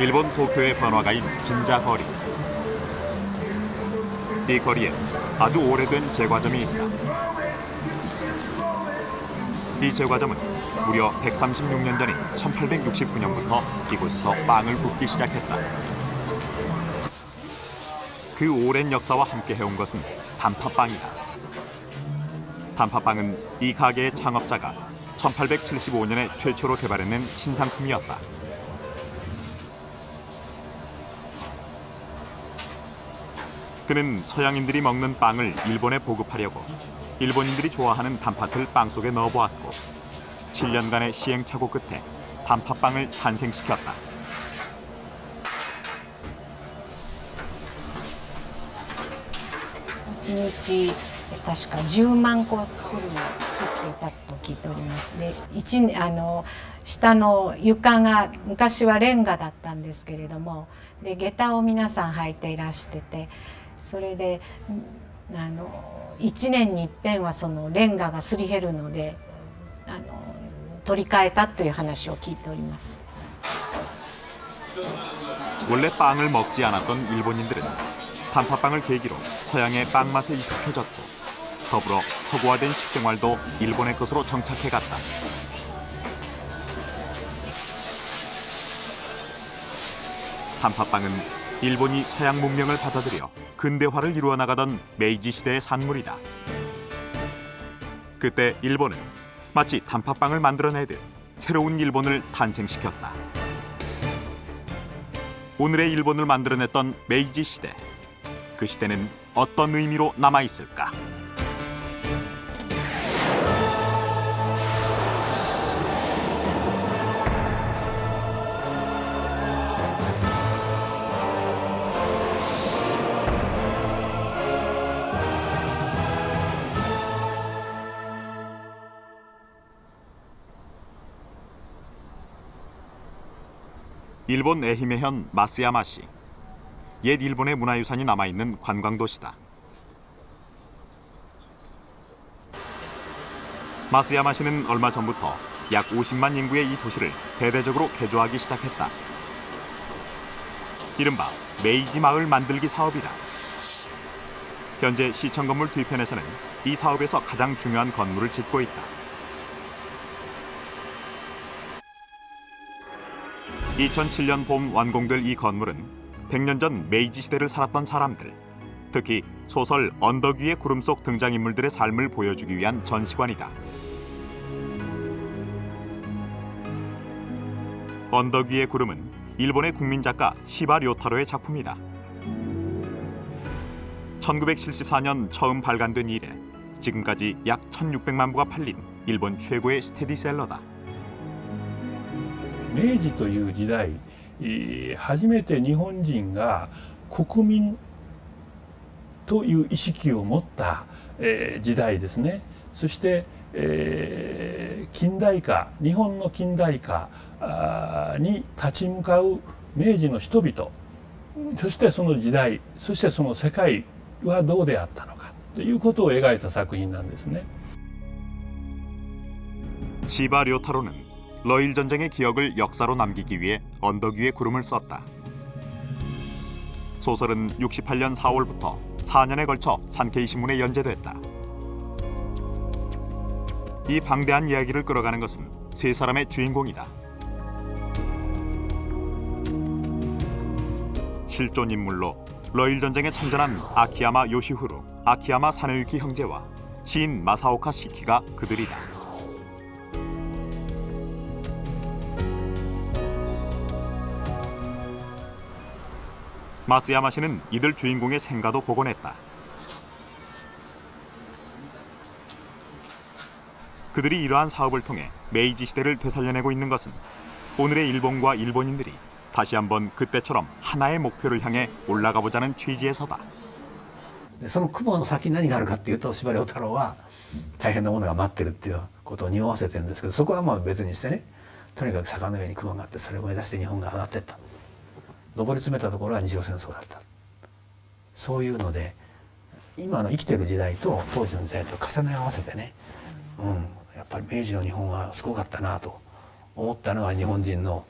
일본 도쿄의 번화가인 긴자거리. 이 거리에 아주 오래된 제과점이 있다. 이 제과점은 무려 136년 전인 1869년부터 이곳에서 빵을 굽기 시작했다. 그 오랜 역사와 함께 해온 것은 단팥빵이다. 단팥빵은 이 가게의 창업자가 1875년에 최초로 개발해낸 신상품이었다. 그는 서양인들이 먹는 빵을 일본에 보급하려고 일본인들이 좋아하는 단팥을 빵 속에 넣어보았고 7년간의 시행착오 끝에 단팥빵을 탄생시켰다.1日確か10万個作っていたと聞いております。で、下の床が昔はレンガだったんですけれども、で下駄を皆さん履いていらしてて、それで1年に一遍はそのレンガがすり減るので取り替えたという話を聞いております。 원래 빵을 먹지 않았던 일본인들은 단팥빵을 계기로 서양의 빵 맛에 익숙해졌고 더불어 서구화된 식생활도 일본의 것으로 정착해갔다. 단팥빵은 일본이 서양 문명을 받아들여 근대화를 이루어 나가던 메이지 시대의 산물이다. 그때 일본은 마치 단팥빵을 만들어내듯 새로운 일본을 탄생시켰다. 오늘의 일본을 만들어냈던 메이지 시대. 그 시대는 어떤 의미로 남아있을까? 일본 에히메현 마쓰야마시. 옛 일본의 문화유산이 남아있는 관광도시다. 마쓰야마시는 얼마 전부터 약 50만 인구의 이 도시를 대대적으로 개조하기 시작했다. 이른바 메이지 마을 만들기 사업이다. 현재 시청 건물 뒤편에서는 이 사업에서 가장 중요한 건물을 짓고 있다. 2007년 봄 완공될 이 건물은 100년 전 메이지 시대를 살았던 사람들, 특히 소설 언덕 위의 구름 속 등장인물들의 삶을 보여주기 위한 전시관이다. 언덕 위의 구름은 일본의 국민 작가 시바 료타로의 작품이다. 1974년 처음 발간된 이래 지금까지 약 1600만 부가 팔린 일본 최고의 스테디셀러다. 明治という時代、初めて日本人が国民という意識を持った、時代ですね。そして、近代化、日本の近代化に立ち向かう明治の人々、そしてその時代、そしてその世界はどうであったのかということを描いた作品なんですね。 시바 료타로는 러일 전쟁의 기억을 역사로 남기기 위해 언덕 위에 구름을 썼다. 소설은 68년 4월부터 4년에 걸쳐 산케이 신문에 연재됐다. 이 방대한 이야기를 끌어가는 것은 세 사람의 주인공이다. 실존 인물로 러일 전쟁에 참전한 아키야마 요시후루, 아키야마 사네유키 형제와 시인 마사오카 시키가 그들이다. 마쓰야마시는 이들 주인공의 생가도 복원했다. 그들이 이러한 사업을 통해 메이지 시대를 되살려내고 있는 것은 오늘의 일본과 일본인들이 다시 한번 그때처럼 하나의 목표를 향해 올라가 보자는 취지에서다. その雲の先に何があるかっていうと、司馬遼太郎は大変なものが待ってるっていうことを匂わせてるんですけど、そこはまあ別にしてね、とにかく坂の上に雲があって、それを目指して日本が上がっていった。上り詰めたところは日露戦争だった。そういうので今の生きてる時代と当時の時代と重ね合わせてね、ぱり明治の日本はすごかったなと思ったのが日本人の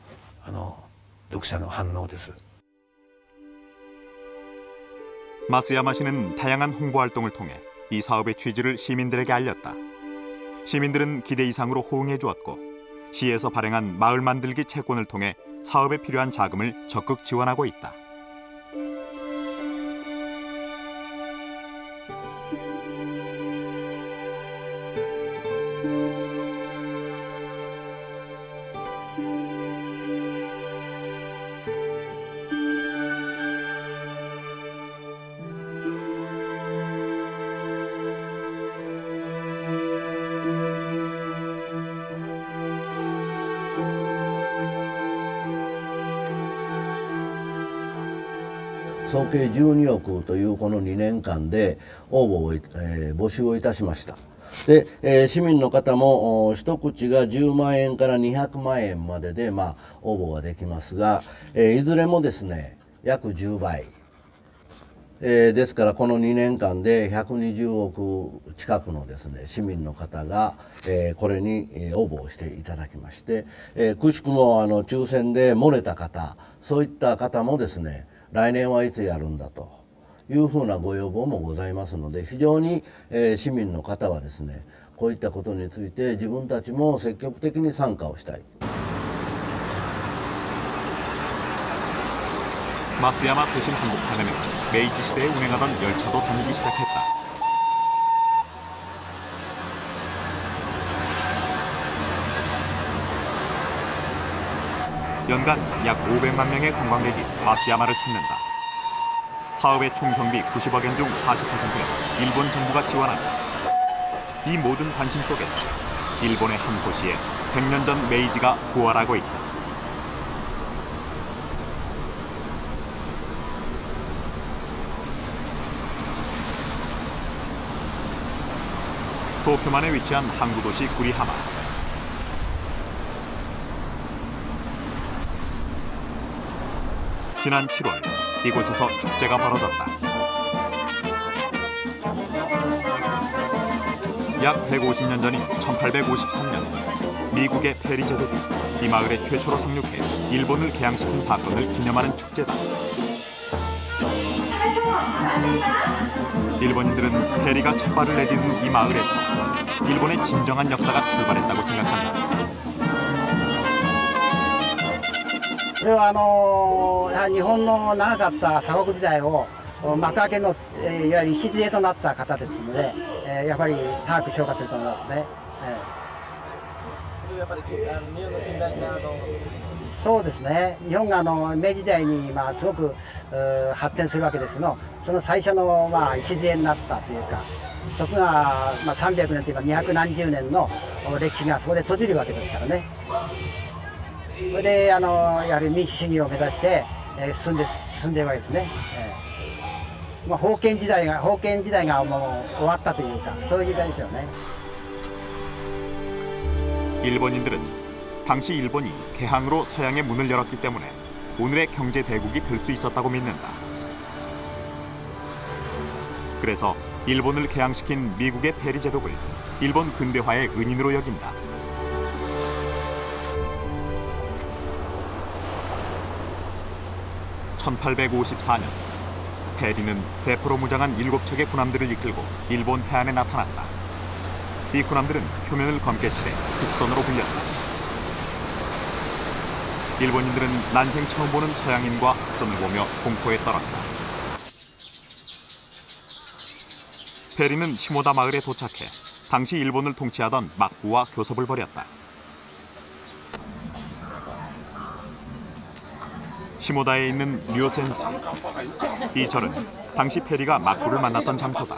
読者の反応です。 마스야마 씨는 다양한 홍보 활동을 통해 이 사업의 취지를 시민들에게 알렸다. 시민들은 기대 이상으로 호응해 주었고 시에서 발행한 마을 만들기 채권을 통해 사업에 필요한 자금을 적극 지원하고 있다.総計12億というこの2年間で応募を、募集をいたしました。で、市民の方も一口が10万円から200万円までで、応募ができますが、いずれもですね約10倍、ですからこの2年間で120億近くのですね市民の方が、これに応募をしていただきまして、くしくも抽選で漏れた方、そういった方もですね来年はいつやるんだというふうなご要望もございますので、非常に、市民の方はですねこういったことについて自分たちも積極的に参加をしたい。 마스야마 도심 한복판에는 메이지 시대에 운행하던 열차도 다니기 시작했다. 연간 약 500만 명의 관광객이 마스야마를 찾는다. 사업의 총 경비 90억 엔 중 40%는 일본 정부가 지원한다. 이 모든 관심 속에서 일본의 한 도시에 100년 전 메이지가 부활하고 있다. 도쿄만에 위치한 항구 도시 구리하마. 지난 7월 이곳에서 축제가 벌어졌다. 약 150년 전인 1853년 미국의 페리 제독이 이 마을에 최초로 상륙해 일본을 개항시킨 사건을 기념하는 축제다. 일본인들은 페리가 첫 발을 내딛는 이 마을에서 일본의 진정한 역사가 출발했다고 생각한다. これはやはり日本の長かった鎖国時代を幕開けの、いわゆる礎となった方ですので、やっぱり高く評価すると思いますね。そうですね。日本が明治時代にすごく発展するわけですけど、その最初の礎になったというか、徳川300年というか200何十年の歴史がそこで閉じるわけですからね。それでやはり民主主義を目指して進んでいるわけですね。封建時代がもう終わったというか、そういう時代ですよね。 일본인들은 당시 일본이 개항으로 서양의 문을 열었기 때문에 오늘의 경제 대국이 될 수 있었다고 믿는다. 그래서 일본을 개항시킨 미국의 페리 제독을 일본 근대화의 은인으로 여긴다. (1854년) 페리는 대포로 무장한 7척의 군함들을 이끌고 일본 해안에 나타났다. 이 군함들은 표면을 검게 칠해 흑선으로 불렸다. 일본인들은 난생 처음 보는 서양인과 흑선을 보며 공포에 떨었다. 페리는 시모다 마을에 도착해 당시 일본을 통치하던 막부와 교섭을 벌였다. 시모다에 있는 류센지. 이 절은 당시 페리가 막부를 만났던 장소다.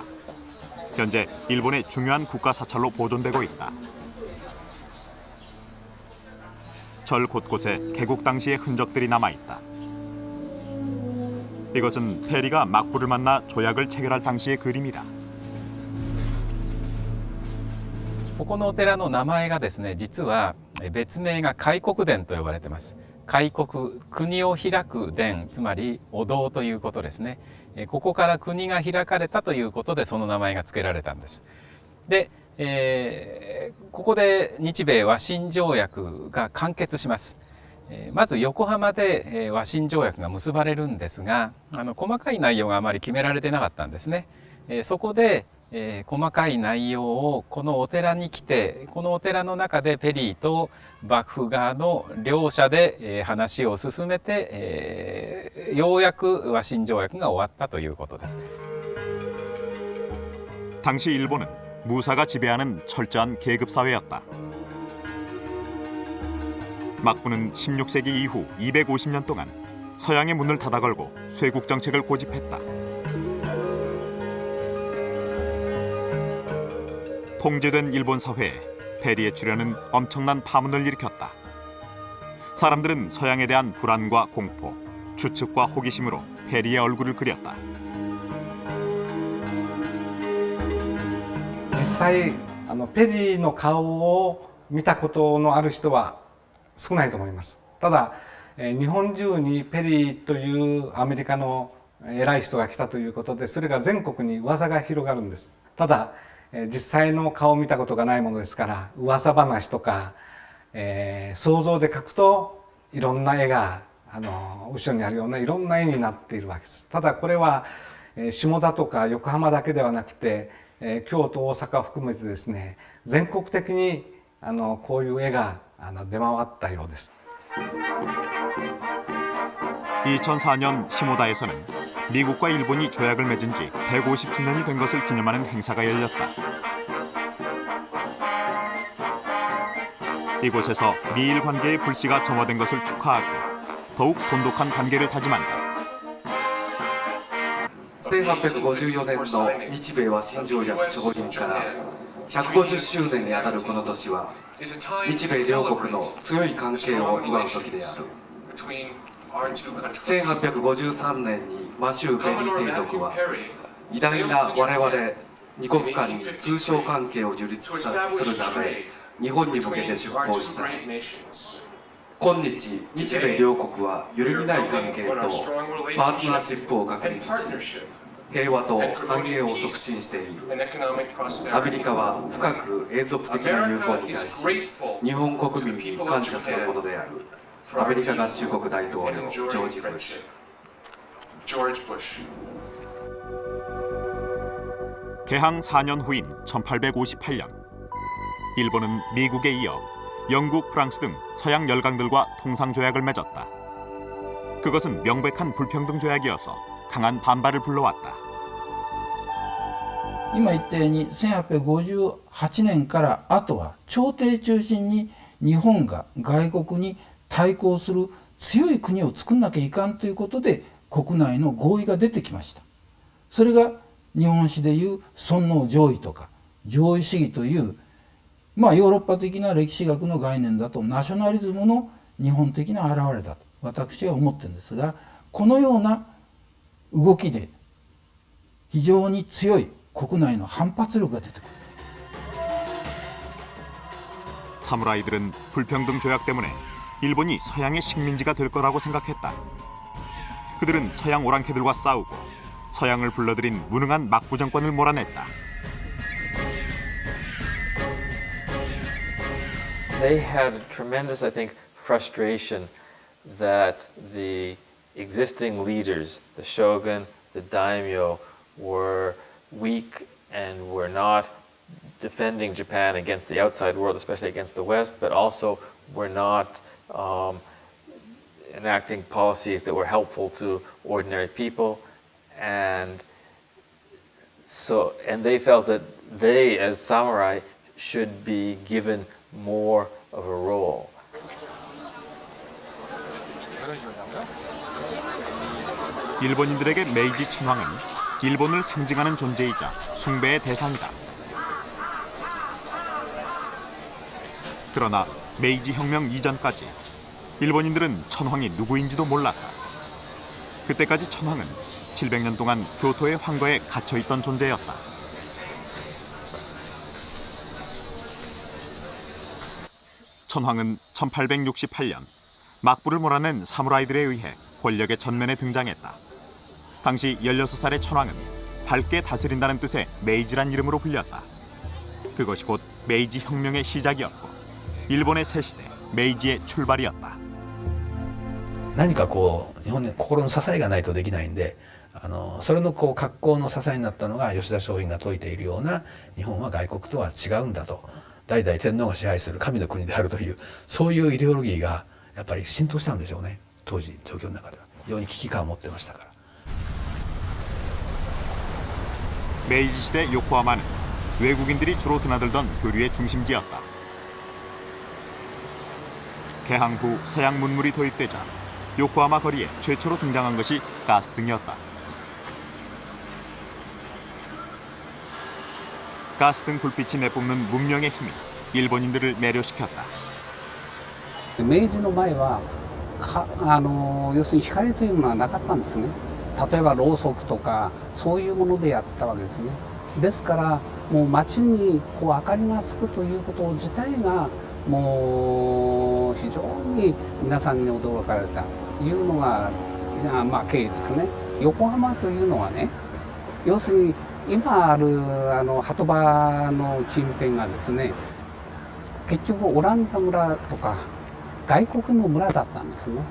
현재 일본의 중요한 국가 사찰로 보존되고 있다. 절 곳곳에 개국 당시의 흔적들이 남아있다. 이것은 페리가 막부를 만나 조약을 체결할 당시의 그림이다. ここのお寺の名前がですね、実は別名が開国殿と呼ばれています。開国、国を開く殿、つまりお堂ということですね。ここから国が開かれたということでその名前が付けられたんです。で、ここで日米和親条約が完結します。まず横浜で和親条約が結ばれるんですが、細かい内容があまり決められてなかったんですね。そこで細かい内容をこのお寺に来て、このお寺の中でペリーと幕府側の両者で話を進めて、ようやく和親条約が終わったということです。 당시 일본은 무사가 지배하는 철저한 계급 사회였다. 막부는 16세기 이후 250년 동안 서양의 문을 닫아 걸고 쇄국 정책을 고집했다. 통제된 일본 사회에 페리의 출현은 엄청난 파문을 일으켰다. 사람들은 서양에 대한 불안과 공포, 추측과 호기심으로 페리의 얼굴을 그렸다. 実際ペリーの顔を見たことのある人は少ないと思います。ただ日本中にペリーというアメリカの偉い人が来たということで、それが全国に噂が広がるんです。ただ実際の顔を見たことがないものですから、噂話とか、想像で描くといろんな絵が後ろにあるようないろんな絵になっているわけです。ただこれは下田とか横浜だけではなくて、京都大阪を含めてですね、全国的にこういう絵が出回ったようです。 2004년 시모다에서는 미국과 일본이 조약을 맺은 지 150주년이 된 것을 기념하는 행사가 열렸다. 이곳에서 미일 관계의 불씨가 점화된 것을 축하하고 더욱 돈독한 관계를 다짐한다. 1854年の日米和親条約調印から150周年にあたるこの年は、日米両国の強い関係を祝う時である。1853年にマシュー・ペリー提督は、偉大な我々二国間に通商関係を樹立するため日本に向けて出港した。今日、日米両国は揺るぎない関係とパートナーシップを確立し、平和と繁栄を促進している。アメリカは深く永続的な友好に対し、日本国民に感謝するものである。アメリカ合衆国大統領ジョージ・ブッシュ。 개항 4년 후인 1858년, 일본은 미국에 이어 영국, 프랑스 등 서양 열강들과 통상조약을 맺었다. 그것은 명백한 불평등 조약이어서 강한 반발을 불러왔다. 今言ったように1858年からあとは朝廷中心に日本が外国に対抗する強い国を作んなきゃいかんということで国内の合意が出てきました。それが日本史でいう尊王攘夷とか攘夷主義という、ヨーロッパ的な歴史学の概念だとナショナリズムの日本的な表れだと私は思ってるんですが、このような動きで非常に強い国内の反発力が出てくる。 사무라이들은 불평등 조약 때문에 일본이 서양의 식민지가 될 거라고 생각했다. 그들은 서양 오랑캐들과 싸우고 서양을 불러들인 무능한 막부 정권을 몰아냈다. They had tremendous, I think, frustration that the existing leaders, the shogun, the daimyo, were weak and were not defending Japan against the outside world, especially against the West, but also were not enacting policies that were helpful to ordinary people, and they felt that they, as samurai, should be given more of a role. 일본인들에게 메이지 천황은 일본을 상징하는 존재이자 숭배의 대상이다. 그러나 메이지 혁명 이전까지 일본인들은 천황이 누구인지도 몰랐다. 그때까지 천황은 700년 동안 교토의 황거에 갇혀있던 존재였다. 천황은 1868년 막부를 몰아낸 사무라이들에 의해 권력의 전면에 등장했다. 당시 16살의 천황은 밝게 다스린다는 뜻의 메이지란 이름으로 불렸다. 그것이 곧 메이지 혁명의 시작이었고 일본의 새 시대 메이지의 출발이었다. 何かこう日本に心の支えがないとできないんで、それのこう格好の支えになったのが吉田松陰が説いているような日本は外国とは違うんだと、代々天皇が支配する神の国であるという、そういうイデオロギーがやっぱり浸透したんでしょうね、当時状況の中では。非常に危機感を持ってましたから。 메이지 시대 요코하마는 외국인들이 주로 드나들던 교류의 중심지였다. 개항 후 서양 문물이 도입되자 요코하마 거리에 최초로 등장한 것이 가스등이었다. 가스등 불빛이 내뿜는 문명의 힘이 일본인들을 매료시켰다. 明治の前は要するに光というものはなかったんですね。例えばろうそくとかそういうものでやってたわけですね。ですからもう街にこう明かりがつくということ自体がもう非常に皆さんに驚かれたというのがまあ経緯ですね。横浜というのはね、要するに今ある鳩場の近辺がですね、結局オランダ村とか外国の村だったんですね。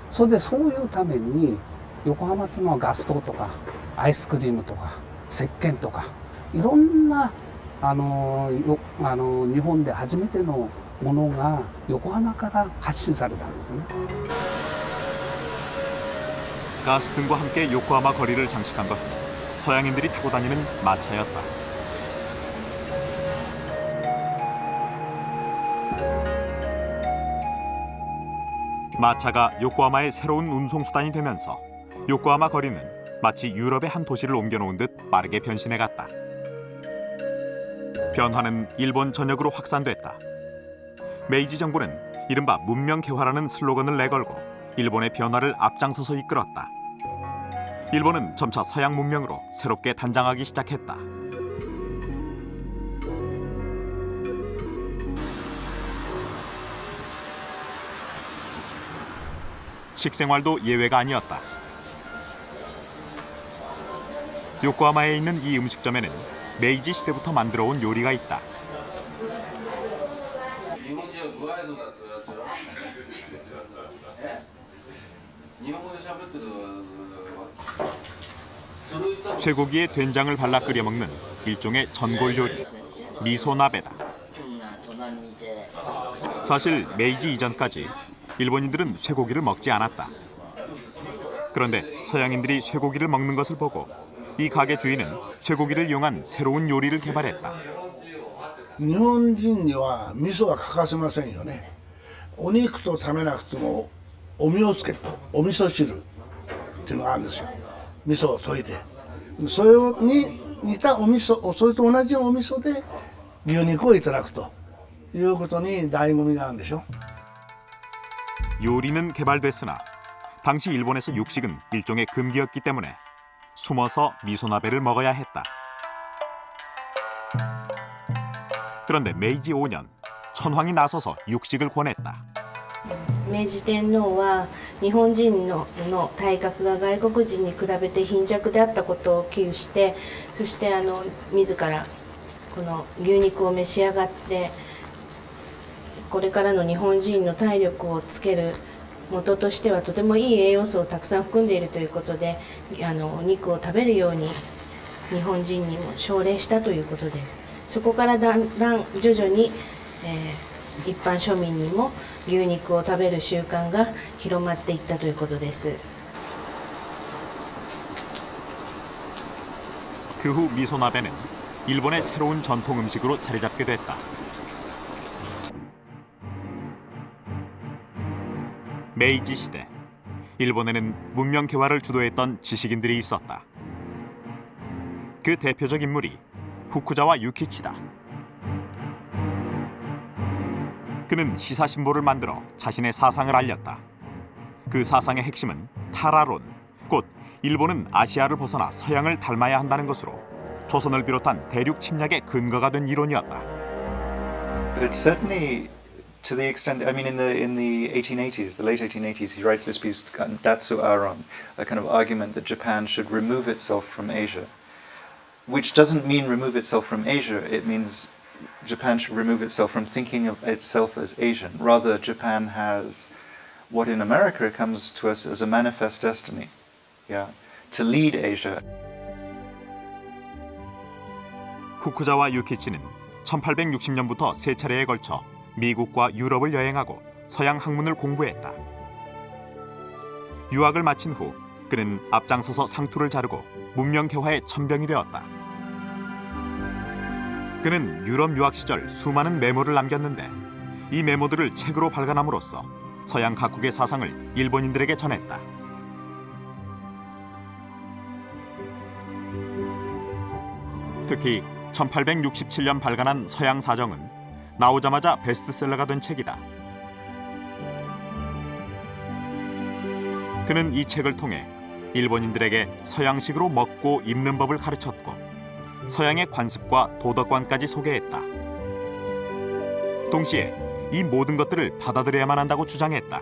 それでそういうために横浜というのはガス灯とかアイスクリームとか石鹸とかいろんな日本で初めてのものが横浜から発信されたんですね。 가스등과 함께 요코하마 거리를 장식한 것은 서양인들이 타고 다니는 마차였다. 마차가 요코하마의 새로운 운송수단이 되면서 요코하마 거리는 마치 유럽의 한 도시를 옮겨놓은 듯 빠르게 변신해갔다. 변화는 일본 전역으로 확산됐다. 메이지 정부는 이른바 문명 개화라는 슬로건을 내걸고 일본의 변화를 앞장서서 이끌었다. 일본은 점차 서양 문명으로 새롭게 단장하기 시작했다. 식생활도 예외가 아니었다. 요코하마에 있는 이 음식점에는 메이지 시대부터 만들어온 요리가 있다. 쇠고기에 된장을 발라 끓여 먹는 일종의 전골 요리, 미소나베다. 사실 메이지 이전까지 일본인들은 쇠고기를 먹지 않았다. 그런데 서양인들이 쇠고기를 먹는 것을 보고 이 가게 주인은 쇠고기를 이용한 새로운 요리를 개발했다. 日本人には味噌は欠かせませんよね。お肉と食べなくてもお味噌汁っていうのがあるんですよ。味噌を溶いて、それに似たお味噌、それと同じお味噌で牛肉をいただくということに醍醐味があるんでしょ。 요리는 개발됐으나 당시 일본에서 육식은 일종의 금기였기 때문에 숨어서 미소나베를 먹어야 했다. 그런데 메이지 5년 천황이 나서서 육식을 권했다. 明治天皇は日本人の体格が外国人に比べて貧弱であったことを危惧して、そして自らこの牛肉を召し上がってこれからの日本人の体力をつける元としてはとてもいい栄養素をたくさん含んでいるということでお肉を食べるように日本人にも奨励したということです。そこからだんだん徐々に、一般庶民にも牛肉を食べる習慣が広まっていったということです。 그 후 미소나베는 일본의 새로운 전통 음식으로 자리 잡게 됐다. 메이지 시대, 일본에는 문명 개화를 주도했던 지식인들이 있었다. 그 대표적 인물이 후쿠자와 유키치다. 그는 시사신보를 만들어 자신의 사상을 알렸다. 그 사상의 핵심은 타라론, 곧 일본은 아시아를 벗어나 서양을 닮아야 한다는 것으로 조선을 비롯한 대륙 침략의 근거가 된 이론이었다. But certainly, to the extent, I mean, in the 1880s, the late 1880s, he writes this piece, Datsu Aaron, a kind of argument that Japan should remove itself from Asia, which doesn't mean remove itself from Asia. It means Japan should remove itself from thinking of itself as Asian. Rather, Japan has what in America comes to us as a manifest destiny, to lead Asia. 후쿠자와 유키치는 1860년부터 세 차례에 걸쳐 미국과 유럽을 여행하고 서양 학문을 공부했다. 유학을 마친 후 그는 앞장서서 상투를 자르고 문명 개화의 천병이 되었다. 그는 유럽 유학 시절 수많은 메모를 남겼는데 이 메모들을 책으로 발간함으로써 서양 각국의 사상을 일본인들에게 전했다. 특히 1867년 발간한 서양 사정은 나오자마자 베스트셀러가 된 책이다. 그는 이 책을 통해 일본인들에게 서양식으로 먹고 입는 법을 가르쳤고 서양의 관습과 도덕관까지 소개했다. 동시에 이 모든 것들을 받아들여야만 한다고 주장했다.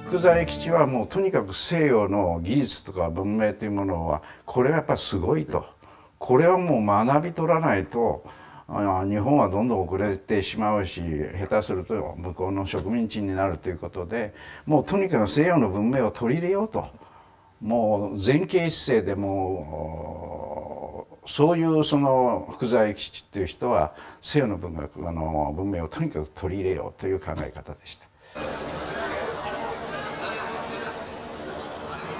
福沢諭吉はもうとにかく西洋の技術とか文明というものはこれはやっぱすごいと、これはもう学び取らないと日本はどんどん遅れてしまうし、下手すると向こうの植民地になるということで、もうとにかく西洋の文明を取り入れようと、もう前傾姿勢でもそういうその福沢諭吉っていう人は西洋の文明をとにかく取り入れようという考え方でした。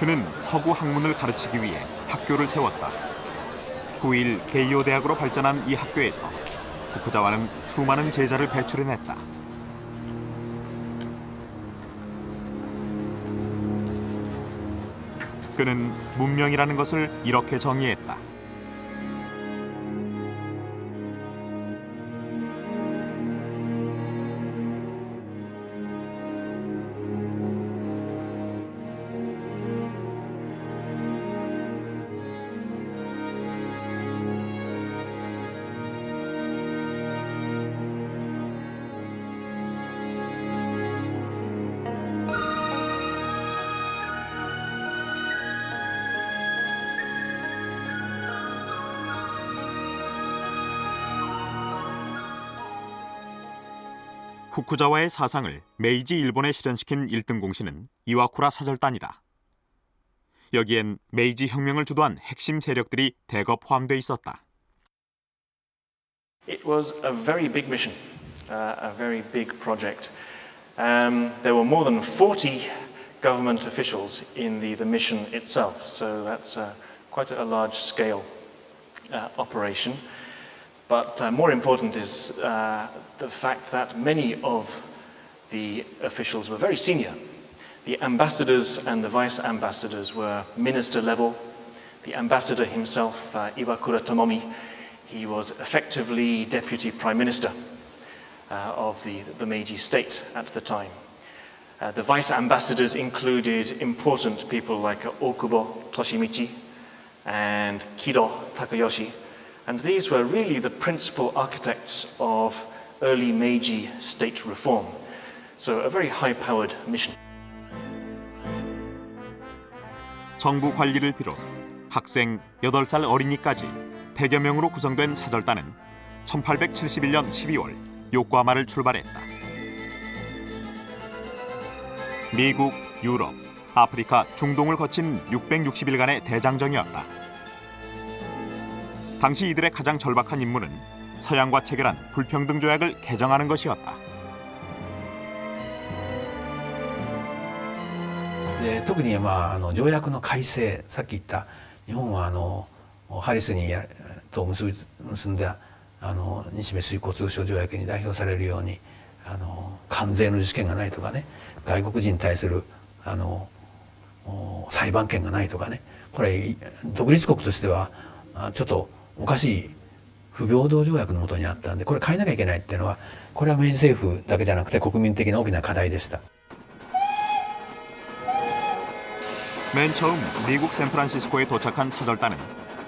그는 서구 학문을 가르치기 위해 학교를 세웠다. 후일 게이오 대학으로 발전한 이 학교에서 후쿠자와는 수많은 제자를 배출해냈다. 그는 문명이라는 것을 이렇게 정의했다. 후쿠자와의 사상을 메이지 일본에 실현시킨 1등 공신은 이와쿠라 사절단이다. 여기엔 메이지 혁명을 주도한 핵심 세력들이 대거 포함돼 있었다. It was a very big mission, a very big project. There were more than 40 government officials in the mission itself, so that's quite a large-scale operation. But more important is the fact that many of the officials were very senior. The ambassadors and the vice ambassadors were minister level. The ambassador himself, Iwakura Tomomi, he was effectively deputy prime minister of the Meiji state at the time. The vice ambassadors included important people like Okubo Toshimichi and Kido Takayoshi. And these were really the principal architects of early Meiji state reform. So a very high-powered mission. 정부 관리를 비롯 학생 8살 어린이까지 100여 명으로 구성된 사절단은 1871년 12월 요코하마를 출발했다. 미국, 유럽, 아프리카, 중동을 거친 660일간의 대장정이었다. 당시 이들의 가장 절박한 임무는 서양과 체결한 불평등 조약을 개정하는 것이었다. 特に条約の改正、さっき言った日本はハリスと結んだ日米水耕通商条約に代表されるように関税の自主権がないとかね、外国人に対する裁判権がないとかね、これ独立国としてはちょっとおかしい不平等条約のもとにあったんで、これ変えなきゃいけないっていうのは、これは明治政府だけじゃなくて国民的な大きな課題でした。 맨 처음 미국 샌프란시스코에 도착한 사절단은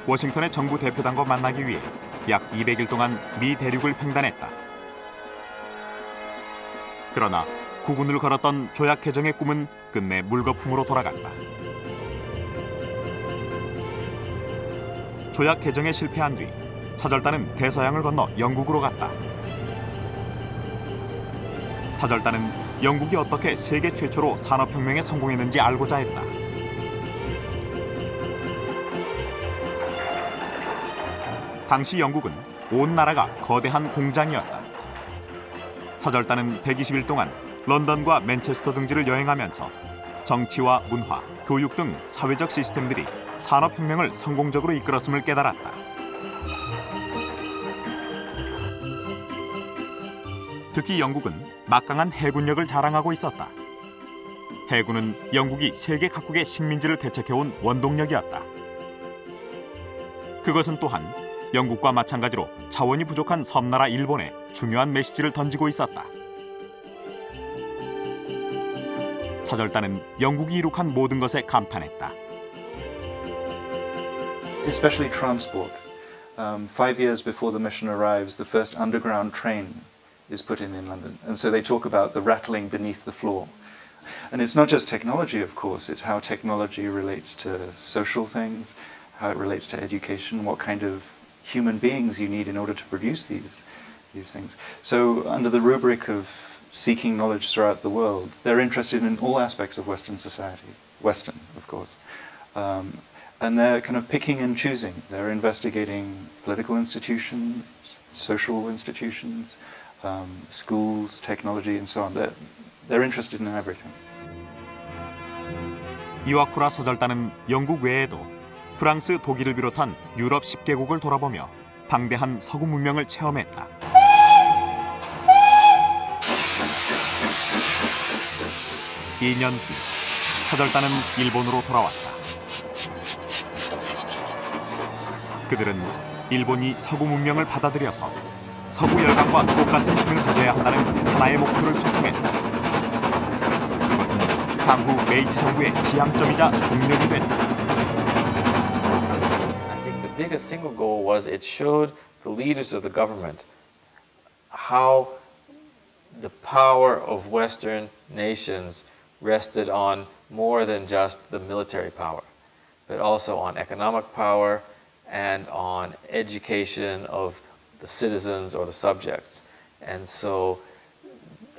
워싱턴의 정부 대표단과 만나기 위해 약 200일 동안 미 대륙을 횡단했다. 그러나 국운을 걸었던 조약 개정의 꿈은 끝내 물거품으로 돌아갔다. 조약 개정에 실패한 뒤 사절단은 대서양을 건너 영국으로 갔다. 사절단은 영국이 어떻게 세계 최초로 산업혁명에 성공했는지 알고자 했다. 당시 영국은 온 나라가 거대한 공장이었다. 사절단은 120일 동안 런던과 맨체스터 등지를 여행하면서 정치와 문화, 교육 등 사회적 시스템들이 산업혁명을 성공적으로 이끌었음을 깨달았다. 특히 영국은 막강한 해군력을 자랑하고 있었다. 해군은 영국이 세계 각국의 식민지를 개척해온 원동력이었다. 그것은 또한 영국과 마찬가지로 자원이 부족한 섬나라 일본에 중요한 메시지를 던지고 있었다. 사절단은 영국이 이룩한 모든 것에 감탄했다. Especially transport. 5 years before the mission arrives, the first underground train is put in London. And so they talk about the rattling beneath the floor. And it's not just technology, of course, it's how technology relates to social things, how it relates to education, what kind of human beings you need in order to produce these things. So under the rubric of seeking knowledge throughout the world, they're interested in all aspects of Western society, Western, of course. And they're kind of picking and choosing. They're investigating political institutions, social institutions, schools, technology, and so on. They're interested in everything. 이와쿠라 사절단은 영국 외에도 프랑스, 독일을 비롯한 유럽 10개국을 돌아보며 방대한 서구 문명을 체험했다. (2년) 뒤 사절단은 일본으로 돌아왔다. 그들은 일본이 서구 문명을 받아들여서 서구 열강과 똑같은 힘을 가져야 한다는 하나의 목표를 설정했다. 그것은 향후 메이지 정부의 지향점이자 동력이 됐다. I think the biggest single goal was it showed the leaders of the government how the power of Western nations rested on more than just the military power, but also on economic power and on education of the citizens or the subjects. And so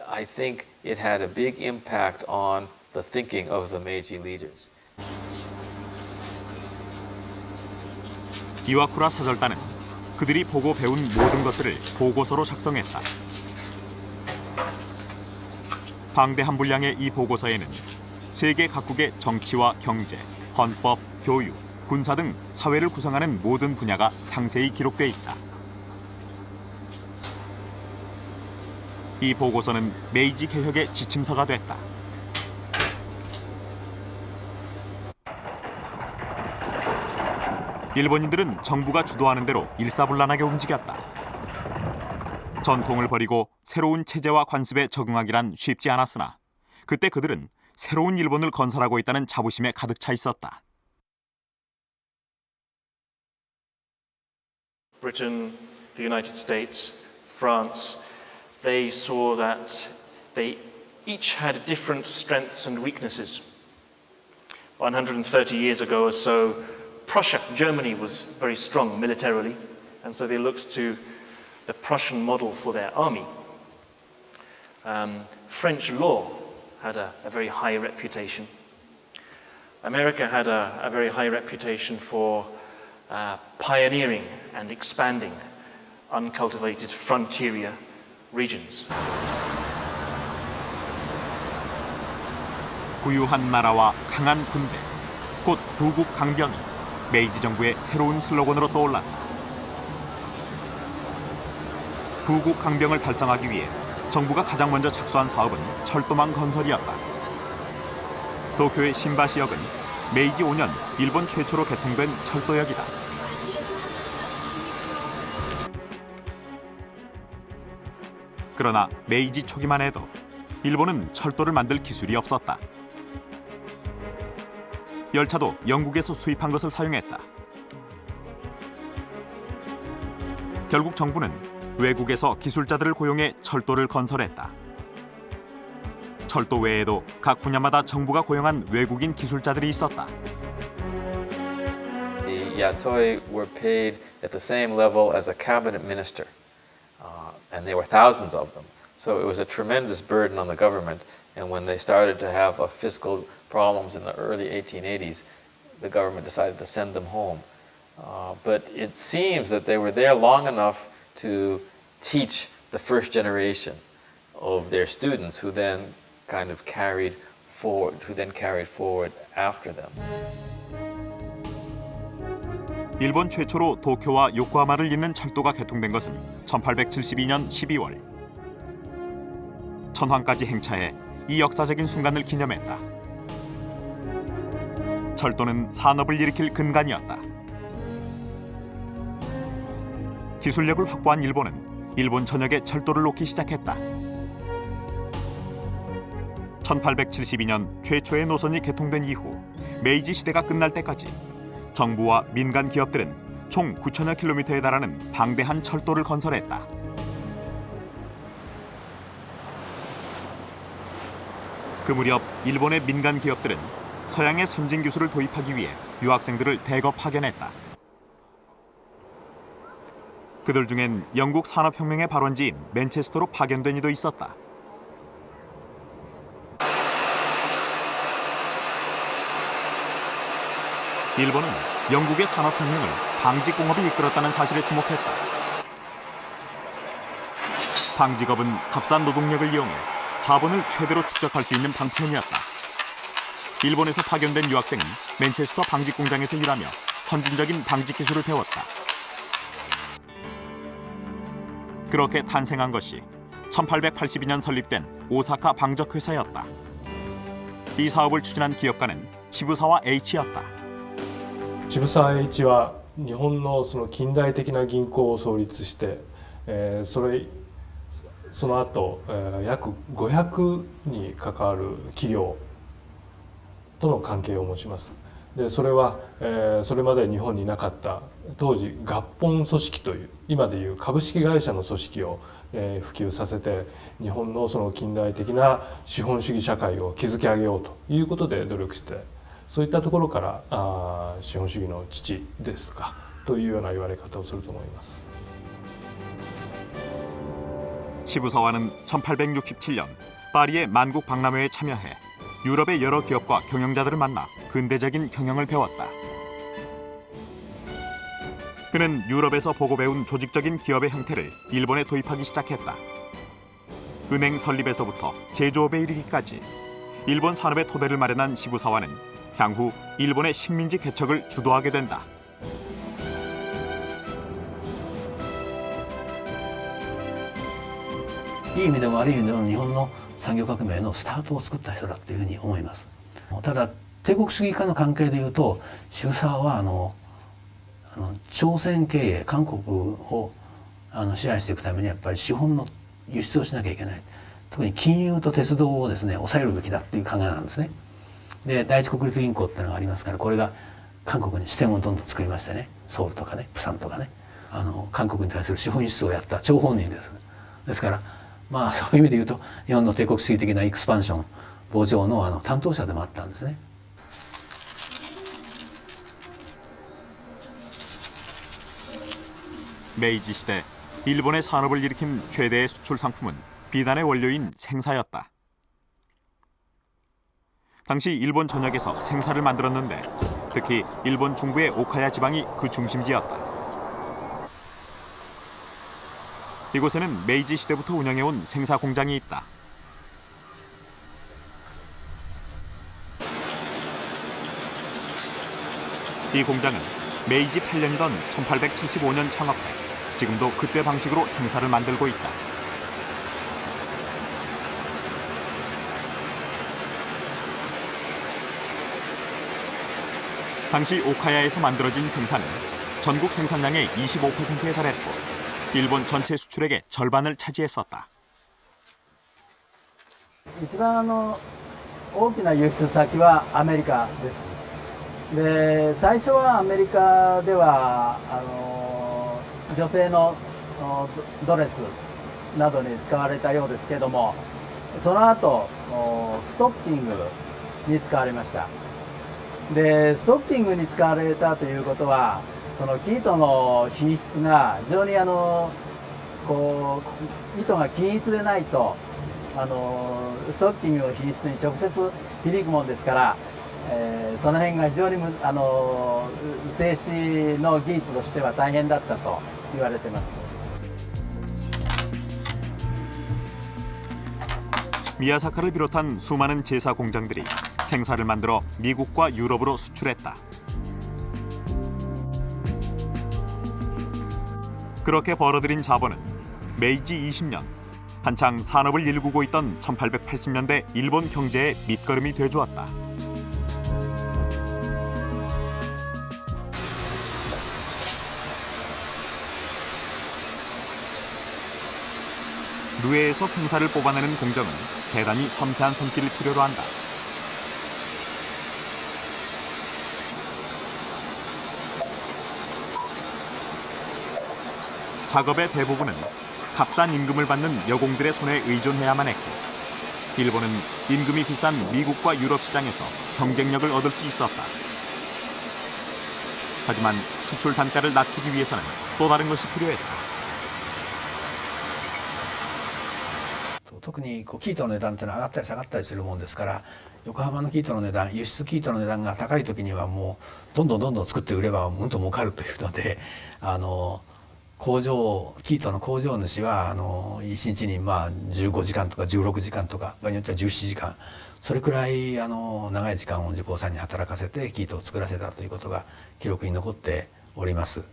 I think it had a big impact on the thinking of the Meiji leaders. 이와쿠라 사절단은 그들이 보고 배운 모든 것들을 보고서로 작성했다. 방대한 분량의 이 보고서에는 세계 각국의 정치와 경제, 헌법, 교육, 군사 등 사회를 구성하는 모든 분야가 상세히 기록돼 있다. 이 보고서는 메이지 개혁의 지침서가 됐다. 일본인들은 정부가 주도하는 대로 일사불란하게 움직였다. 전통을 버리고 새로운 체제와 관습에 적응하기란 쉽지 않았으나 그때 그들은 새로운 일본을 건설하고 있다는 자부심에 가득 차 있었다. Britain, the United States, France, they saw that they each had different strengths and weaknesses. 130 years ago or so, Prussia, Germany was very strong militarily, and so they looked to the Prussian model for their army. French law had a very high reputation. America had a very high reputation for pioneering and expanding uncultivated frontier regions. 부유한 나라와 강한 군대, 곧 부국 강병이 메이지 정부의 새로운 슬로건으로 떠올랐다. 부국 강병을 달성하기 위해 정부가 가장 먼저 착수한 사업은 철도망 건설이었다. 도쿄의 신바시역은 메이지 5년 일본 최초로 개통된 철도역이다. 그러나 메이지 초기만 해도 일본은 철도를 만들 기술이 없었다. 열차도 영국에서 수입한 것을 사용했다. 결국 정부는 외국에서 기술자들을 고용해 철도를 건설했다. 철도 외에도 각 분야마다 정부가 고용한 외국인 기술자들이 있었다. The Yatoi were paid at the same level as a cabinet minister, and there were thousands of them. So it was a tremendous burden on the government. And when they started to have fiscal problems in the early 1880s, the government decided to send them home. But it seems that they were there long enough to teach the first generation of their students, who then kind of carried forward after them. 일본 최초로 도쿄와 요코하마를 잇는 철도가 개통된 것은 1872년 12월. 천황까지 행차해 이 역사적인 순간을 기념했다. 철도는 산업을 일으킬 근간이었다. 기술력을 확보한 일본은 일본 전역에 철도를 놓기 시작했다. 1872년 최초의 노선이 개통된 이후 메이지 시대가 끝날 때까지 정부와 민간 기업들은 총 9천여 킬로미터에 달하는 방대한 철도를 건설했다. 그 무렵 일본의 민간 기업들은 서양의 선진 기술을 도입하기 위해 유학생들을 대거 파견했다. 그들 중엔 영국 산업혁명의 발원지인 맨체스터로 파견된 이도 있었다. 일본은 영국의 산업혁명을 방직공업이 이끌었다는 사실에 주목했다. 방직업은 값싼 노동력을 이용해 자본을 최대로 축적할 수 있는 방편이었다. 일본에서 파견된 유학생은 맨체스터 방직 공장에서 일하며 선진적인 방직 기술을 배웠다. 그렇게 탄생한 것이 1882년 설립된 오사카 방적회사였다. 이 사업을 추진한 기업가는 시부사와 H였다. 渋沢栄一は日本のその近代的な銀行を創立して、その後、約500に関わる企業との関係を持ちます。でそれは、それまで日本になかった当時合本組織という今でいう株式会社の組織を、普及させて日本のその近代的な資本主義社会を築き上げようということで努力して、そういったところから資本主義の父ですかというような言われ方をすると思います。 시부사와는 1867년 파리의 만국 박람회에 참여해 유럽의 여러 기업과 경영자들을 만나 근대적인 경영을 배웠다. 그는 유럽에서 보고 배운 조직적인 기업의 형태를 일본에 도입하기 시작했다. 은행 설립에서부터 제조업에 이르기까지 일본 산업의 토대를 마련한 시부사와는 향후 일본의 식민지 개척을 주도하게 된다.いい意味でも悪い意味でも日本の産業革命のスタートを作った人だというふうに思います。ただ帝国主義化の関係でいうと渋沢は朝鮮経営韓国を支配していくためにやっぱり資本の輸出をしなきゃいけない。特に金融と鉄道をですね抑えるべきだっていう考えなんですね。で第一国立銀行っていうのがありますからこれが韓国に支店をどんどん作りましてねソウルとかねプサンとかね韓国に対する資本輸出をやった張本人です。ですからまあそういう意味で言うと日本の帝国主義的なエクスパンション膨張の担当者でもあったんですね。메이지 시대 일본의 산업을 일으킨 최대의 수출 상품은 비단의 원료인 생사였다. 당시 일본 전역에서 생사를 만들었는데 특히 일본 중부의 오카야 지방이 그 중심지였다. 이곳에는 메이지 시대부터 운영해온 생사 공장이 있다. 이 공장은 메이지 8년이던 1875년 창업해 지금도 그때 방식으로 생사를 만들고 있다. 당시 오카야에서 만들어진 생산은 전국 생산량의 25%에 달했고 일본 전체 수출액의 절반을 차지했었다. 一番大きな輸出先はアメリカです。で最初はアメリカでは女性のドレスなどに使われたようですけどもその後ストッキングに使われました。でストッキングに使われたということはその生糸の品質が非常にこう糸が均一でないとストッキングの品質に直接響くもんですから、その辺が非常に製糸の技術としては大変だったと言われてます。 미야사카를 비롯한 수많은 제사 공장들이 생사를 만들어 미국과 유럽으로 수출했다. 그렇게 벌어들인 자본은 메이지 20년 한창 산업을 일구고 있던 1880년대 일본 경제의 밑거름이 돼주었다. 누에에서 생사를 뽑아내는 공정은 대단히 섬세한 손길을 필요로 한다. 작업의 대부분은 값싼 임금을 받는 여공들의 손에 의존해야만 했고, 일본은 임금이 비싼 미국과 유럽 시장에서 경쟁력을 얻을 수 있었다. 하지만 수출 단가를 낮추기 위해서는 또 다른 것이 필요했다. 特に生糸の値段ってのは上がったり下がったりするもんですから、横浜の生糸の値段、輸出生糸の値段が高い時にはもうどんどん作って売ればうんと儲かるというので、生糸の工場主は1日に15時間とか16時間とか場合によっては17時間、それくらい長い時間を受講さんに働かせて生糸を作らせたということが記録に残っております。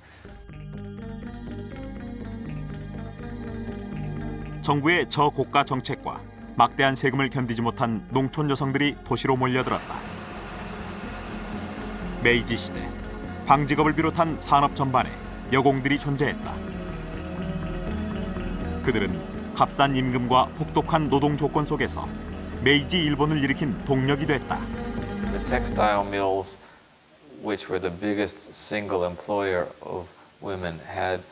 정부의 저고가 정책과 막대한 세금을 견디지 못한 농촌 여성들이 도시로 몰려들었다. 메이지 시대, 방직업을 비롯한 산업 전반에 여공들이 존재했다. 그들은 값싼 임금과 혹독한 노동 조건 속에서 메이지 일본을 일으킨 동력이 됐다. The textile mills, which were the biggest single employer of women, had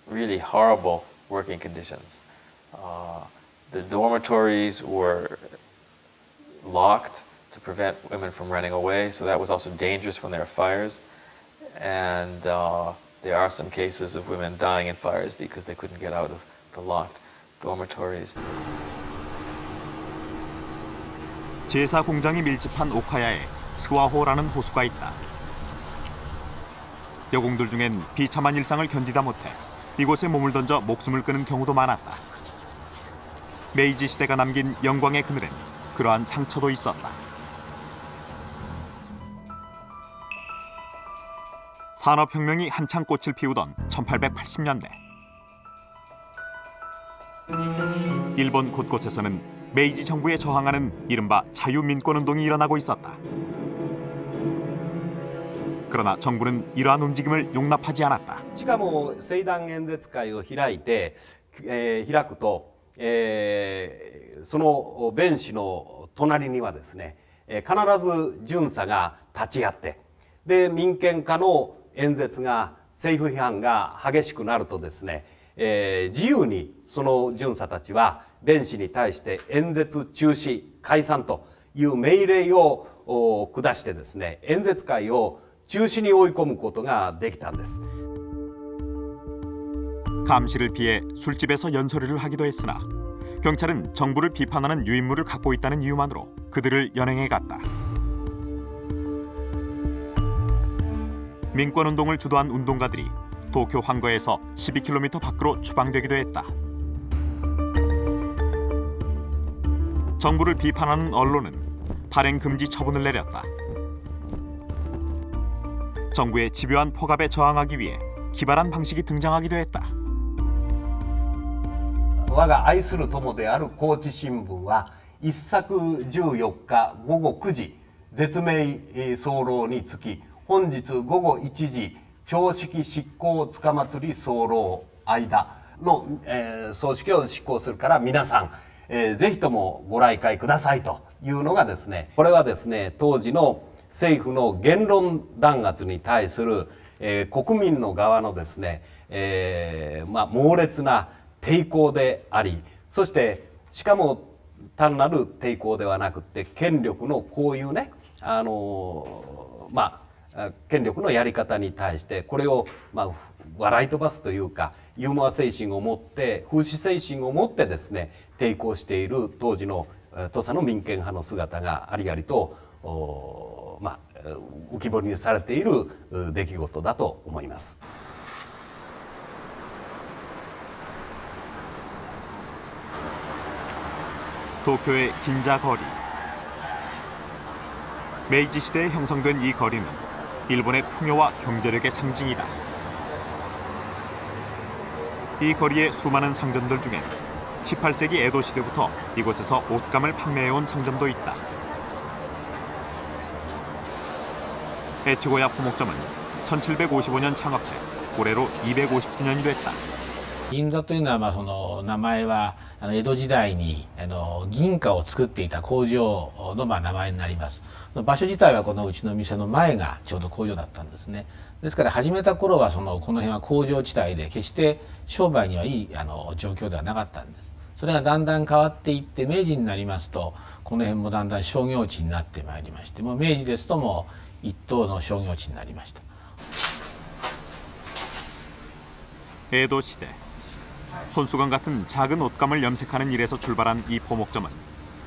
really horrible working conditions. The dormitories were locked to prevent women from running away, so that was also dangerous when there are fires. And there are some cases of women dying in fires because they couldn't get out of the locked dormitories. 제사 공장이 밀집한 오카야에 스와호라는 호수가 있다. 여공들 중엔 비참한 일상을 견디다 못해 이곳에 몸을 던져 목숨을 끊은 경우도 많았다. 메이지 시대가 남긴 영광의 그늘엔 그러한 상처도 있었다. 산업혁명이 한창 꽃을 피우던 1880년대. 일본 곳곳에서는 메이지 정부에 저항하는 이른바 자유민권운동이 일어나고 있었다. 그러나 정부는 이러한 움직임을 용납하지 않았다. しかも聖壇演説会を開いて、開くと、その弁士の隣にはですね、必ず巡査が立ち会って、で民権化の演説が政府批判が激しくなるとですね、自由にその巡査たちは弁士に対して演説中止解散という命令を下してですね、演説会を中止に追い込むことができたんです。 감시를 피해 술집에서 연설회를 하기도 했으나 경찰은 정부를 비판하는 유인물을 갖고 있다는 이유만으로 그들을 연행해 갔다. 민권운동을 주도한 운동가들이 도쿄 황거에서 12km 밖으로 추방되기도 했다. 정부를 비판하는 언론은 발행 금지 처분을 내렸다. 정부의 집요한 폭압에 저항하기 위해 기발한 방식이 등장하기도 했다. 我が愛する友である高知新聞は一昨14日午後9時絶命早漏につき本日午後1時朝式執行塚祭り早漏間の、葬式を執行するから皆さん、ぜひともご来会くださいというのがですね、これはですね当時の政府の言論弾圧に対する、国民の側のですね、猛烈な抵抗であり、そしてしかも単なる抵抗ではなくて権力のこういうね権力のやり方に対してこれを笑い飛ばすというかユーモア精神を持って風刺精神を持ってですね抵抗している当時の土佐の民権派の姿がありありと浮き彫りにされている出来事だと思います。도쿄의 긴자거리. 메이지 시대에 형성된 이 거리는 일본의 풍요와 경제력의 상징이다. 이 거리의 수많은 상점들 중엔 18세기 에도 시대부터 이곳에서 옷감을 판매해온 상점도 있다. 에치고야 포목점은 1755년 창업돼 올해로 250주년이 됐다. 銀座というのはその名前は江戸時代に銀貨を作っていた工場の名前になります。場所自体はこのうちの店の前がちょうど工場だったんですね。ですから始めた頃はこの辺は工場地帯で決して商売にはいい状況ではなかったんです。それがだんだん変わっていって明治になりますとこの辺もだんだん商業地になってまいりまして、もう明治ですともう一等の商業地になりました。 에도 시대 손수건 같은 작은 옷감을 염색하는 일에서 출발한 이 포목점은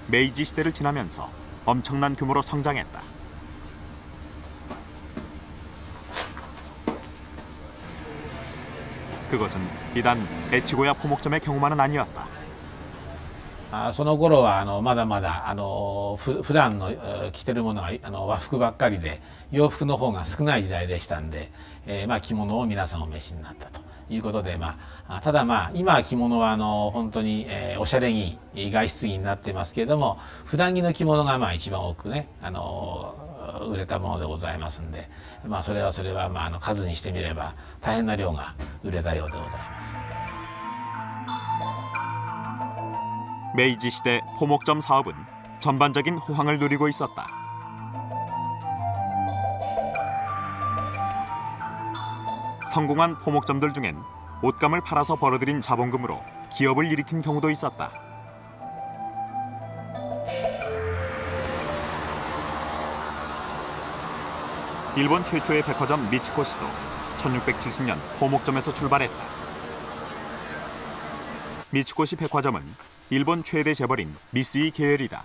메이지 시대를 지나면서 엄청난 규모로 성장했다. 그것은 비단 에치고야 포목점의 경우만은 아니었다. その頃はまだまだ普段の着てるものは和服ばっかりで洋服の方が少ない時代でしたんで、着物を皆さんお召しになったということで、ただ今は着物は本当におしゃれ着外出着になってますけれども、普段着の着物が一番多くね売れたものでございますんで、それは数にしてみれば大変な量が売れたようでございます。 메이지 시대 포목점 사업은 전반적인 호황을 누리고 있었다. 성공한 포목점들 중엔 옷감을 팔아서 벌어들인 자본금으로 기업을 일으킨 경우도 있었다. 일본 최초의 백화점 미치코시도 1670년 포목점에서 출발했다. 미치코시 백화점은 일본 최대 재벌인 미쓰이 계열이다.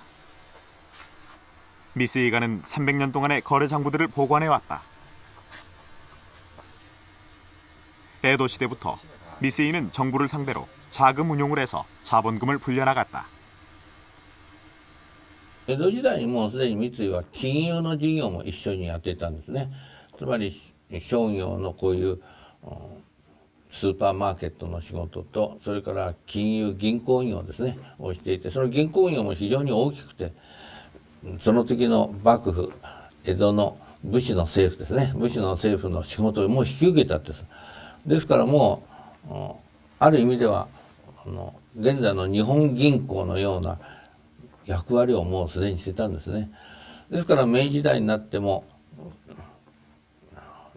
미쓰이가는 300년 동안의 거래 장부들을 보관해왔다. 에도 시대부터 미쓰이는 정부를 상대로 자금 운용을 해서 자본금을 불려나갔다. 江戸時代にもうすでに三井は金融の事業も一緒にやっていたんですね。つまり商業のこういうスーパーマーケットの仕事と、それから金融銀行業ですねをしていて、その銀行業も非常に大きくて、その時の幕府江戸の武士の政府ですね、武士の政府の仕事をもう引き受けたんです。ですからもうある意味では現在の日本銀行のような役割をもうすでにしてたんですね。ですから明治時代になっても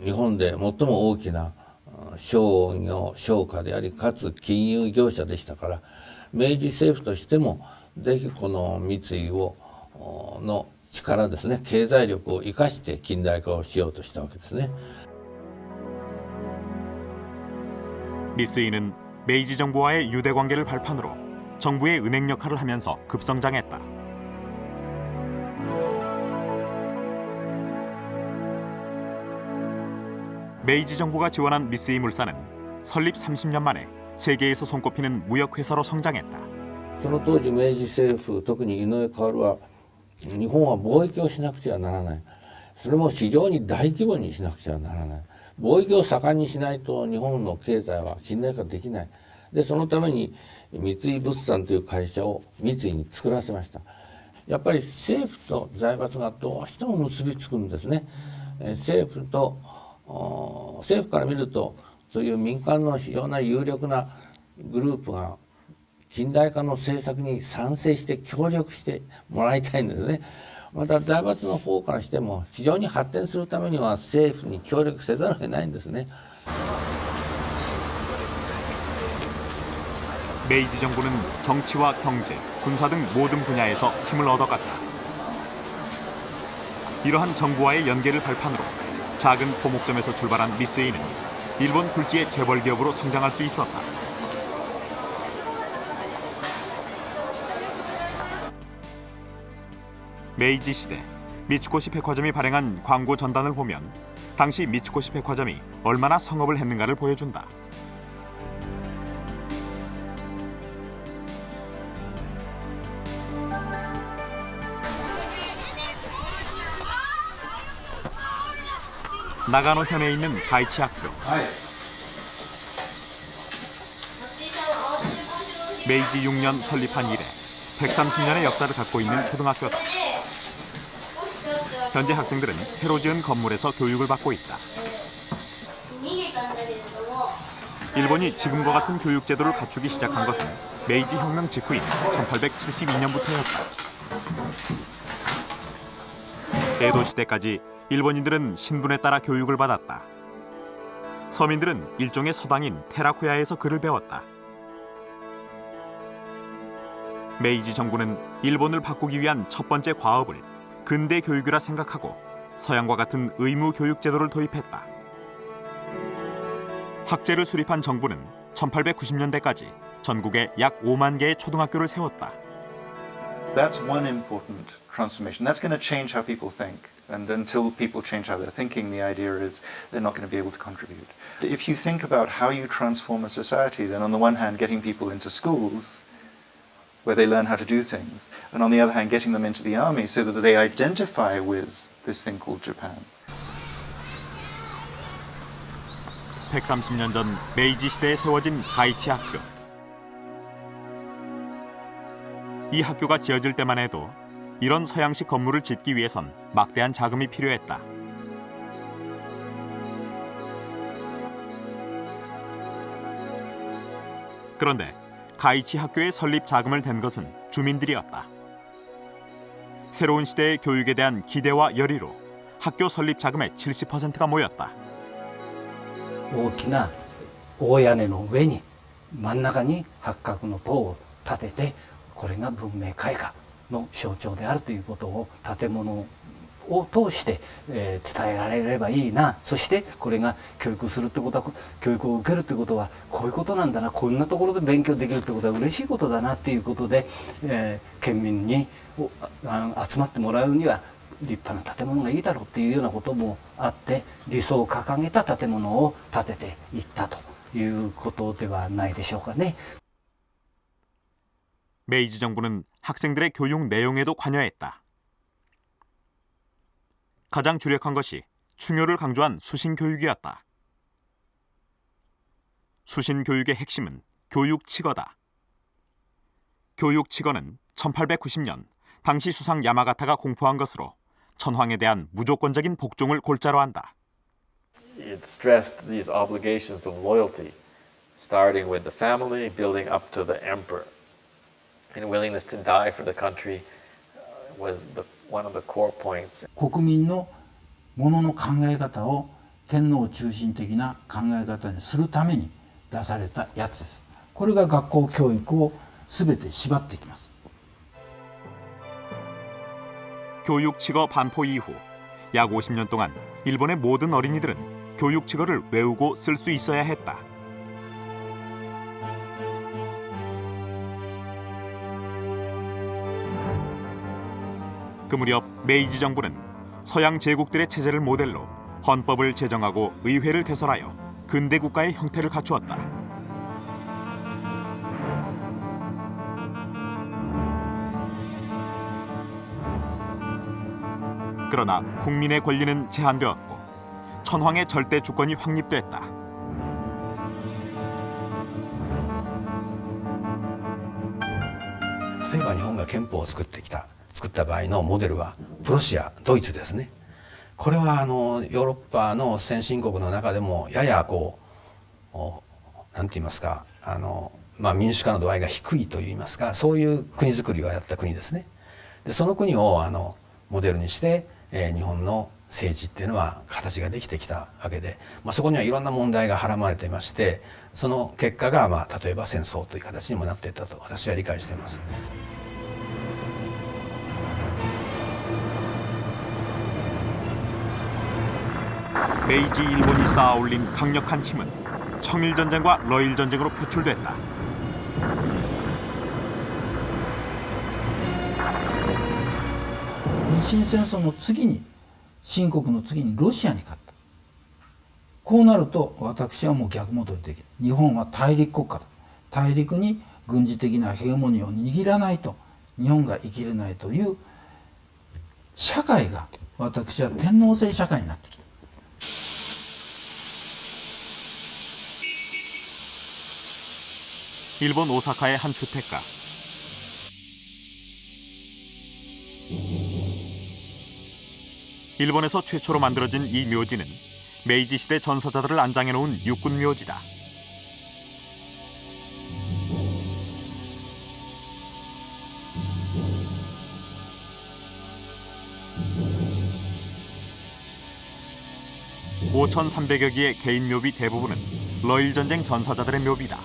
日本で最も大きな商業商家でありかつ金融業者でしたから、明治政府としてもぜひこの三井の力ですね、経済力を生かして近代化をしようとしたわけですね。 미쓰이는 메이지 정부와의 유대 관계를 발판으로 정부의 은행 역할을 하면서 급성장했다. 메이지 정부가 지원한 미쓰이 물산은 설립 30년 만에 세계에서 손꼽히는 무역회사로 성장했다. その当時明治政府、特に井上馨は日本は貿易をしなくちゃならない。それも非常に大規模にしなくちゃならない。貿易を盛んにしないと日本の経済は近代化できない。でそのために三井物産という会社を三井に作らせました。やっぱり政府と財閥がどうしても結びつくんですね。政府から見るとそういう民間の非常な有力なグループが近代化の政策に賛成して協力してもらいたいんですね。また財閥の方からしても非常に発展するためには政府に協力せざるを得ないんですね。 메이지 정부는 정치와 경제, 군사 등 모든 분야에서 힘을 얻어갔다. 이러한 정부와의 연계를 발판으로 작은 포목점에서 출발한 미쓰이는 일본 굴지의 재벌 기업으로 성장할 수 있었다. 메이지 시대 미츠코시 백화점이 발행한 광고 전단을 보면 당시 미츠코시 백화점이 얼마나 성업을 했는가를 보여준다. 나가노 현에 있는 가이치 학교. 메이지 6년 설립한 이래 130년의 역사를 갖고 있는 초등학교다. 현재 학생들은 새로 지은 건물에서 교육을 받고 있다. 일본이 지금과 같은 교육 제도를 갖추기 시작한 것은 메이지 혁명 직후인 1872년부터였다. 에도 시대까지 일본인들은 신분에 따라 교육을 받았다. 서민들은 일종의 서당인 테라코야에서 글을 배웠다. 메이지 정부는 일본을 바꾸기 위한 첫 번째 과업을 근대 교육이라 생각하고 서양과 같은 의무 교육 제도를 도입했다. 학제를 수립한 정부는 1890년대까지 전국에 약 5만 개의 초등학교를 세웠다. That's one important transformation. That's going to change how people think. And until people change how they're thinking, the idea is they're not going to be able to contribute. If you think about how you transform a society, then on the one hand, getting people into schools where they learn how to do things, and on the other hand, getting them into the army so that they identify with this thing called Japan. 130년 전 메이지 시대에 세워진 가이치 학교. 이 학교가 지어질 때만 해도 이런 서양식 건물을 짓기 위해선 막대한 자금이 필요했다. 그런데 가이치 학교의 설립 자금을 댄 것은 주민들이었다. 새로운 시대의 교육에 대한 기대와 열의로 학교 설립 자금의 70%가 모였다. 大きな大屋根の上に真ん中に八角の塔を建てて、これが文明開化の象徴であるということを建物を通して、伝えられればいいな。そしてこれが教育するってことは、教育を受けるってことはこういうことなんだな、こんなところで勉強できるってことは嬉しいことだなっていうことで、県民に集まってもらうには立派な建物がいいだろうっていうようなこともあって、理想を掲げた建物を建てていったということではないでしょうかね。 메이지 정부는 학생들의 교육 내용에도 관여했다. 가장 주력한 것이 충효를 강조한 수신교육이었다. 수신교육의 핵심은 교육치거다. 교육치거는 1890년 당시 수상 야마가타가 공포한 것으로 천황에 대한 무조건적인 복종을 골자로 한다. It stressed these obligations of loyalty, starting with the family, building up to the emperor. And willingness to die for the country was one of the core points. 国民のものの考え方を天皇中心的な考え方にするために出されたやつです。これが学校教育を全て縛っていきます。 교육치거 반포 이후 약 50년 동안 일본의 모든 어린이들은 교육치거를 외우고 쓸 수 있어야 했다. 그 무렵 메이지 정부는 서양 제국들의 체제를 모델로 헌법을 제정하고 의회를 개설하여 근대 국가의 형태를 갖추었다. 그러나 국민의 권리는 제한되었고 천황의 절대 주권이 확립됐다.例えば日本が憲法を作った場合のモデルはプロシア、ドイツですね。これはヨーロッパの先進国の中でもややこうなんて言いますか民主化の度合いが低いといいますか、そういう国づくりをやった国ですね。でその国をモデルにして日本の政治っていうのは形ができてきたわけで、そこにはいろんな問題がはらまれていまして、その結果が例えば戦争という形にもなっていったと私は理解しています。 메이지 메이지 일본이 쌓아올린 강력한 힘은 청일전쟁과 러일전쟁으로 표출됐다.日清戦争の次に清国の次にロシアに勝った。こうなると私はもう逆戻りできる。日本は大陸国家だ。大陸に軍事的なヘゲモニーを握らないと日本が生きれないという社会が私は天皇制社会になってきた。일본 오사카의 한 주택가. 일본에서 최초로 만들어진 이 묘지는 메이지 시대 전사자들을 안장해 놓은 육군 묘지다. (5,300여) 개의 개인 묘비 대부분은 러일 전쟁 전사자들의 묘비다.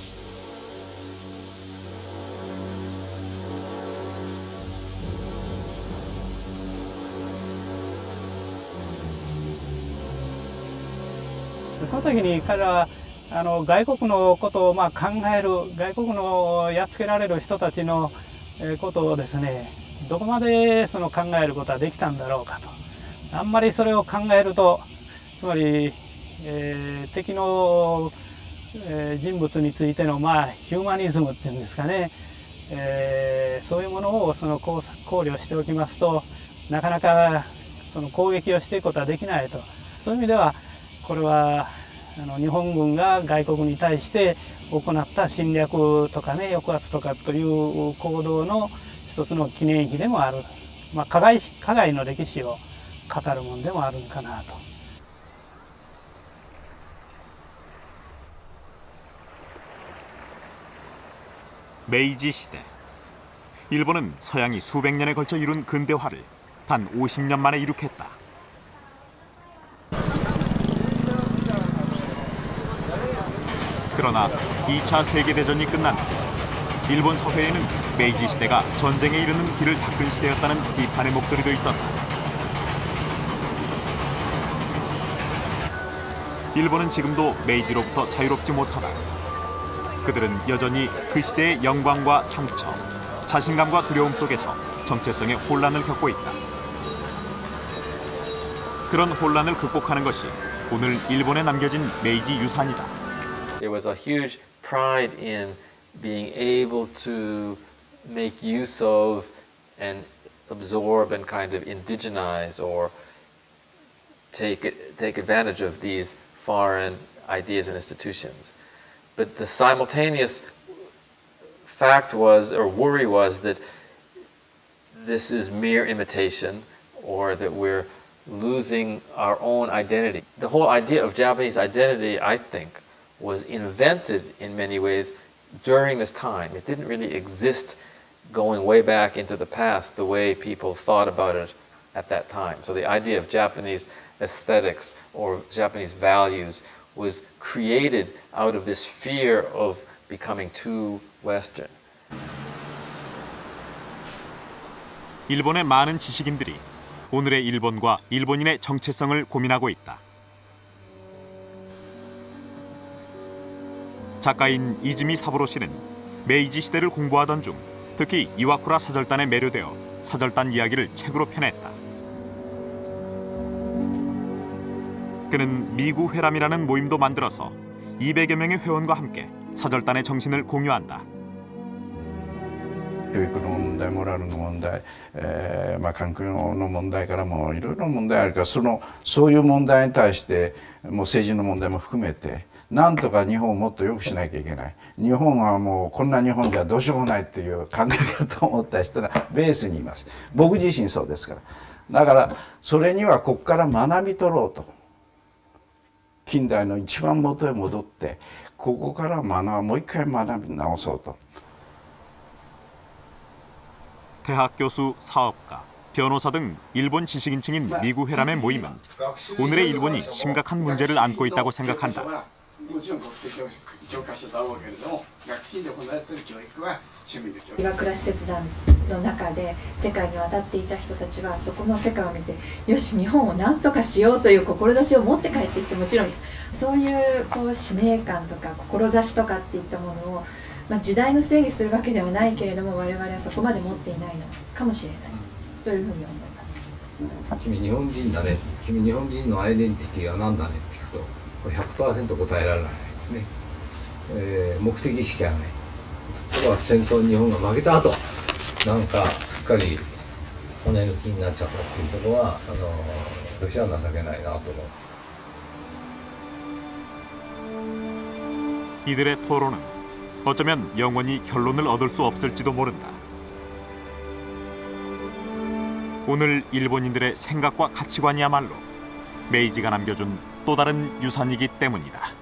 その時に彼は外国のことを考える、外国のやっつけられる人たちのことをですね、どこまで考えることはできたんだろうかと。あんまりそれを考えると、つまり、敵の、人物についての、ヒューマニズムっていうんですかね、そういうものを考慮しておきますと、なかなか攻撃をしていくことはできないと。そういう意味ではこれは日本軍が外国に対して行った侵略とかね、抑圧とかという行動の一つの記念碑でもある、加害の歴史を語るものでもあるのかなと。메이지 시대. 일본은 서양이 수백 년에 걸쳐 이룬 근대화를 단 50년 만에 이룩했다. 그러나 2차 세계대전이 끝난 후 일본 사회에는 메이지 시대가 전쟁에 이르는 길을 닦은 시대였다는 비판의 목소리도 있었다. 일본은 지금도 메이지로부터 자유롭지 못하다. 그들은 여전히 그 시대의 영광과 상처, 자신감과 두려움 속에서 정체성의 혼란을 겪고 있다. 그런 혼란을 극복하는 것이 오늘 일본에 남겨진 메이지 유산이다. There was a huge pride in being able to make use of and absorb and kind of indigenize or take advantage of these foreign ideas and institutions. But the simultaneous fact was, or worry was, that this is mere imitation or that we're losing our own identity. The whole idea of Japanese identity, I think, was invented in many ways during this time. It didn't really exist going way back into the past the way people thought about it at that time. So the idea of Japanese aesthetics or Japanese values was created out of this fear of becoming too Western. 일본의 많은 지식인들이 오늘의 일본과 일본인의 정체성을 고민하고 있다. 작가인 이즈미 사부로 씨는 메이지 시대를 공부하던 중 특히 이와쿠라 사절단에 매료되어 사절단 이야기를 책으로 펴냈다. 그는 미구 회람이라는 모임도 만들어서 200여 명의 회원과 함께 사절단의 정신을 공유한다. 教育の問題、モラルの問題、環境の問題からもいろいろ問題あるから、そういう問題に対してもう政治の問題も含めてなんとか日本をもっと良くしなきゃいけない。日本はもうこんな日本ではどうしようもないっていう考え方を持った人がベースにいます。僕自身そうですから。だからそれにはここから学び取ろうと。近代の一番元へ戻ってここからもう一回学び直そうと。 대학 교수, 사업가, 변호사 등 일본 지식인층인 미구 회람의 모임은 오늘의 일본이 심각한 문제를 안고 있다고 생각한다. もちろん国定教科書だろうけれども、学習で行われている教育は趣味の教育。岩倉使節団の中で世界に渡っていた人たちはそこの世界を見て、よし日本を何とかしようという志を持って帰ってきて、もちろんそういう使命感とか志とかっていったものを、時代のせいにするわけではないけれども、我々はそこまで持っていないのかもしれないというふうに思います。君日本人だね、君日本人のアイデンティティは何だねって聞くと、これ 100% 答えられないですね。目的意識がない。それは戦争に日本が負けた後、なんかすっかり骨抜きになっちゃったっていうところは私は情けないなと思う。 이들의 토론은 어쩌면 영원히 결론을 얻을 수 없을지도 모른다. 오늘 일본인들의 생각과 가치관이야말로 메이지가 남겨준 또 다른 유산이기 때문이다.